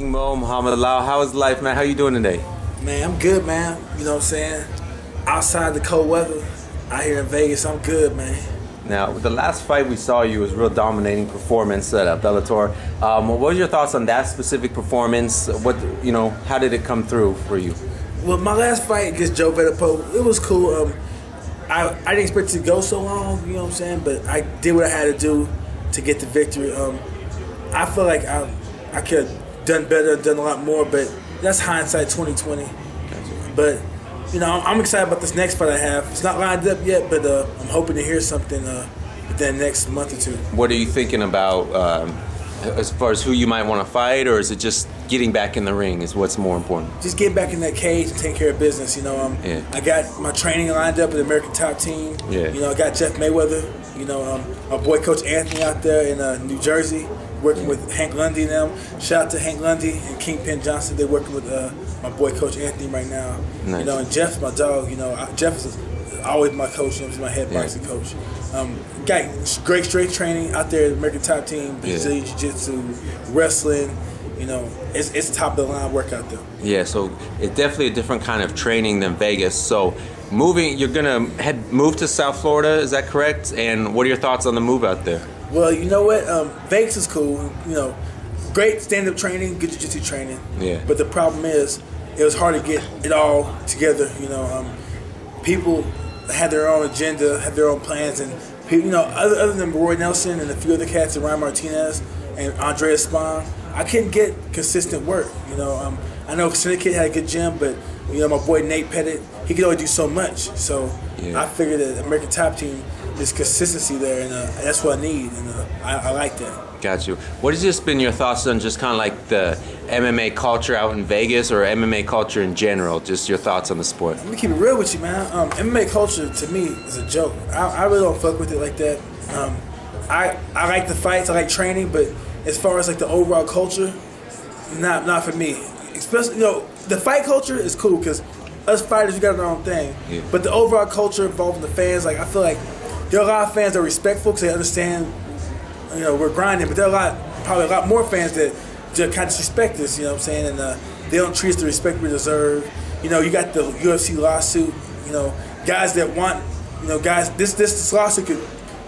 King Mo Muhammed Lawal. How is life, man? How you doing today? Man, I'm good, man. You know what I'm saying? Outside the cold weather, out here in Vegas, I'm good, man. Now, the last fight we saw you was a real dominating performance at Bellator. What were your thoughts on that specific performance? How did it come through for you? Well, my last fight against Joe Vedepo, it was cool. I didn't expect it to go so long, you know what I'm saying? But I did what I had to do to get the victory. I feel like I could have done better, done a lot more, but that's hindsight 2020. But you know, I'm excited about this next fight I have. It's not lined up yet, but I'm hoping to hear something within the next month or two. What are you thinking about as far as who you might want to fight, or is it just getting back in the ring is what's more important? Just getting back in that cage and taking care of business. You know, I got my training lined up with the American Top Team. Yeah. You know, I got Jeff Mayweather. You know, my boy Coach Anthony out there in New Jersey, working with Hank Lundy and them. Shout out to Hank Lundy and Kingpin Johnson. They're working with my boy Coach Anthony right now. Nice. You know, and Jeff's my dog. You know, Jeff is always my coach. He's my head boxing coach. Got great strength training out there at the American Top Team. Brazilian Jiu-Jitsu, wrestling. You know, it's top of the line workout though. Yeah, so it's definitely a different kind of training than Vegas. So you're gonna move to South Florida, is that correct? And what are your thoughts on the move out there? Well, you know what, Vegas is cool. You know, great stand-up training, good jiu-jitsu training. Yeah. But the problem is, it was hard to get it all together. You know, people had their own agenda, had their own plans, and people, you know, other than Roy Nelson and a few other cats, and Ryan Martinez and Andreas Spahn, I couldn't get consistent work. You know, I know Syndicate had a good gym, but you know, my boy Nate Pettit, he could only do so much. So I figured that the American Top Team, there's consistency there, and that's what I need, and I like that. Got you. What has just been your thoughts on just kind of like the MMA culture out in Vegas, or MMA culture in general? Just your thoughts on the sport. Let me keep it real with you, man. MMA culture to me is a joke. I really don't fuck with it like that. I like the fights, I like training, but as far as like the overall culture, not for me. Especially, you know, the fight culture is cool because us fighters, we got our own thing. Yeah. But the overall culture involving the fans, like I feel like there are a lot of fans that are respectful because they understand, you know, we're grinding. But there are probably a lot more fans that just kind of disrespect us, you know what I'm saying? And they don't treat us the respect we deserve. You know, you got the UFC lawsuit. You know, guys that want, you know, guys, this lawsuit could,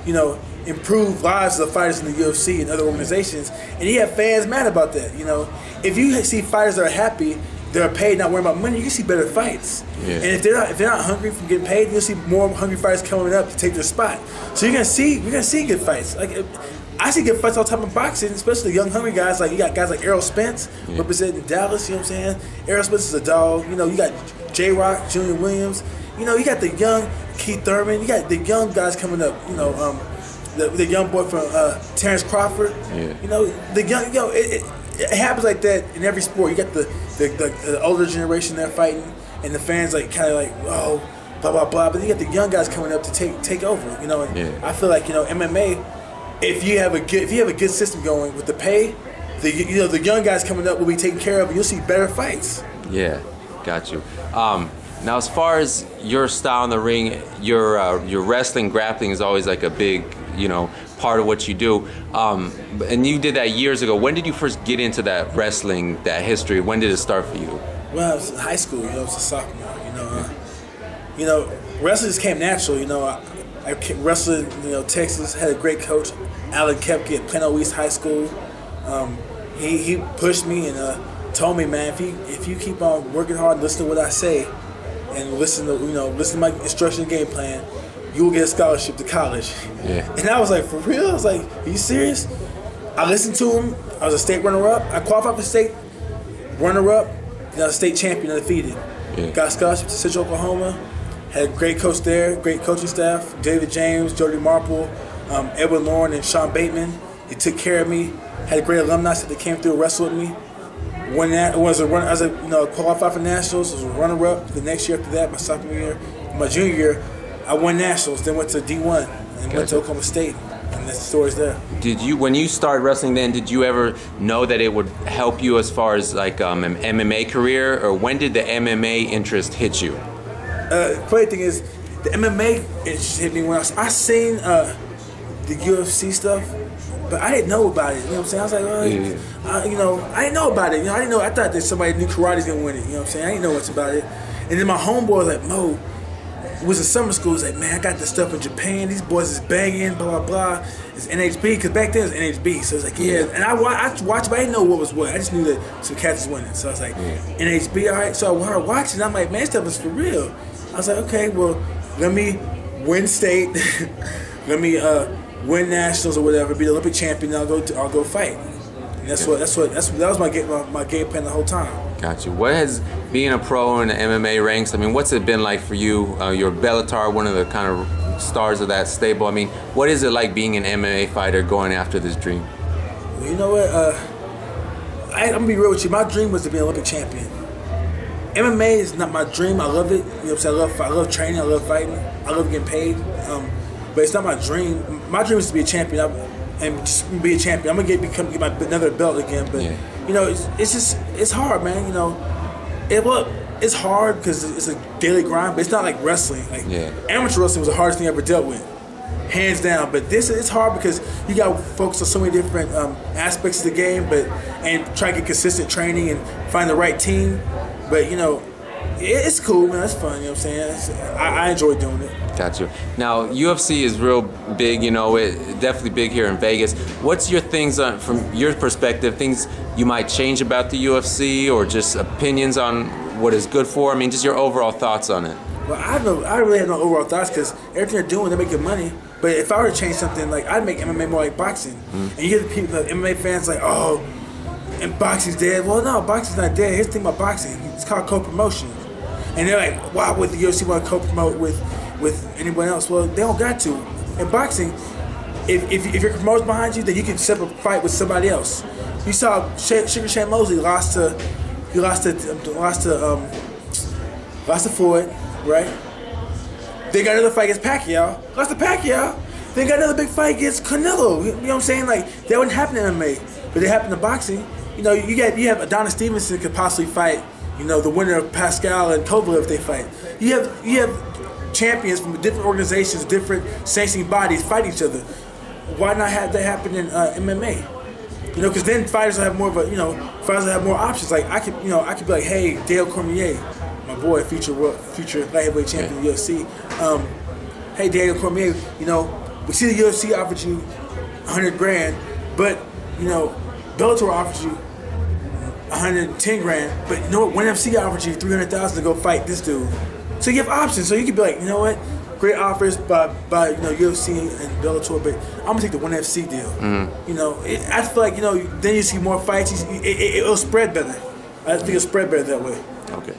you know, improve lives of the fighters in the UFC and other organizations, and you have fans mad about that. You know, if you see fighters that are happy, they're paid, not worrying about money, you can see better fights. Yeah. And if they're not hungry from getting paid, you'll see more hungry fighters coming up to take their spot. So you're gonna see good fights. Like I see good fights all the time in boxing, especially young hungry guys. Like you got guys like Errol Spence representing Dallas. You know what I'm saying? Errol Spence is a dog. You know, you got J-Rock, Julian Williams. You know, you got the young Keith Thurman. You got the young guys coming up. You know, the young boy from Terrence Crawford. Yeah. You know, the young, you know, it happens like that in every sport. You got the older generation there fighting, and the fans like kind of like, oh, blah blah blah. But you got the young guys coming up to take over. You know, and I feel like, you know, MMA, if you have a good system going with the pay, the young guys coming up will be taken care of, and you'll see better fights. Yeah, got you. Now, as far as your style in the ring, your wrestling, grappling is always like a big, you know, part of what you do. And you did that years ago. When did you first get into that wrestling, that history? When did it start for you? Well, I was in high school. You know, I was a sophomore. You know, wrestling just came natural. You know, I wrestled. You know, Texas had a great coach, Alan Kepke at Plano East High School. He pushed me and told me, man, if you keep on working hard and listen to what I say, and listen to my instruction game plan, you will get a scholarship to college. Yeah. And I was like, for real? I was like, are you serious? I listened to him. I was a state runner-up. I qualified for state runner-up, and I was a state champion undefeated. Yeah. Got a scholarship to Central Oklahoma. Had a great coach there, great coaching staff. David James, Jody Marple, Edwin Lauren, and Sean Bateman. They took care of me. Had a great alumni that came through and wrestled with me. When that was qualified for nationals, was a runner-up. The next year after that, my sophomore year, my junior year, I won nationals. Then went to D1 and went to Oklahoma State, and the story's there. Did you, when you started wrestling, then did you ever know that it would help you as far as like an MMA career, or when did the MMA interest hit you? Funny thing is, the MMA interest hit me when I seen the UFC stuff. but I didn't know about it. You know what I'm saying? I was like, well, you know, I didn't know about it. You know, I didn't know. I thought that somebody knew karate's gonna win it. You know what I'm saying? I didn't know much about it. And then my homeboy was like, Mo, was in summer school. He's like, man, I got this stuff in Japan. These boys is banging, blah, blah, blah. It's NHB, because back then it was NHB. So it's like, yeah. And I watched, but I didn't know what was what. I just knew that some cats was winning. So I was like, NHB, all right. So I started watching. I'm like, man, this stuff is for real. I was like, okay, well, let me win state. Let me win nationals or whatever, be the Olympic champion, and I'll go fight. And that was my game plan the whole time. Got you. What has being a pro in the MMA ranks? I mean, what's it been like for you? You're Bellator, one of the kind of stars of that stable. I mean, what is it like being an MMA fighter going after this dream? Well, you know what? I'm gonna be real with you. My dream was to be an Olympic champion. MMA is not my dream. I love it. You know what I'm saying? I love training. I love fighting. I love getting paid. But it's not my dream. My dream is to be a champion and just be a champion. I'm gonna get another belt again. But you know, it's hard, man. You know, it's hard because it's a daily grind. But it's not like wrestling. Like amateur wrestling was the hardest thing I ever dealt with, hands down. But it's hard because you got to focus on so many different aspects of the game, and try to get consistent training and find the right team. But you know, it's cool, man. It's fun. You know what I'm saying? I enjoy doing it. Got you. Now, UFC is real big, you know, definitely big here in Vegas. What's your things from your perspective, things you might change about the UFC or just opinions on what is good for? I mean, just your overall thoughts on it. Well, I really have no overall thoughts because everything they're doing, they're making money. But if I were to change something, like, I'd make MMA more like boxing. And you get the people, the MMA fans like, oh, and boxing's dead. Well, no, boxing's not dead. Here's the thing about boxing. It's called co-promotion. And they're like, why would the UFC want to co-promote with anyone else? Well, they don't got to. In boxing, if your promoter's behind you, then you can set up a fight with somebody else. You saw Sugar Shane Mosley lost to Floyd, right? They got another fight against Pacquiao. Lost to Pacquiao. They got another big fight against Canelo. You know what I'm saying? Like, that wouldn't happen in MMA, but it happened in boxing. You know, you have Adonis Stevenson could possibly fight, you know, the winner of Pascal and Kovalev if they fight. You have champions from different organizations, different sanctioning bodies fight each other. Why not have that happen in MMA? You know, because then fighters will have more of a, fighters will have more options. Like I could be like, hey, Dale Cormier, my boy, future light heavyweight champion of the UFC. Hey, Dale Cormier, you know, we see the UFC offered you 100 grand, but you know, Bellator offers you 110 grand, but you know what? One FC offered you 300,000 to go fight this dude. So you have options. So you could be like, you know what? Great offers by UFC and Bellator, but I'm gonna take the ONE FC deal. You know, I feel like then you see more fights. It'll spread better. I think it'll spread better that way. Okay.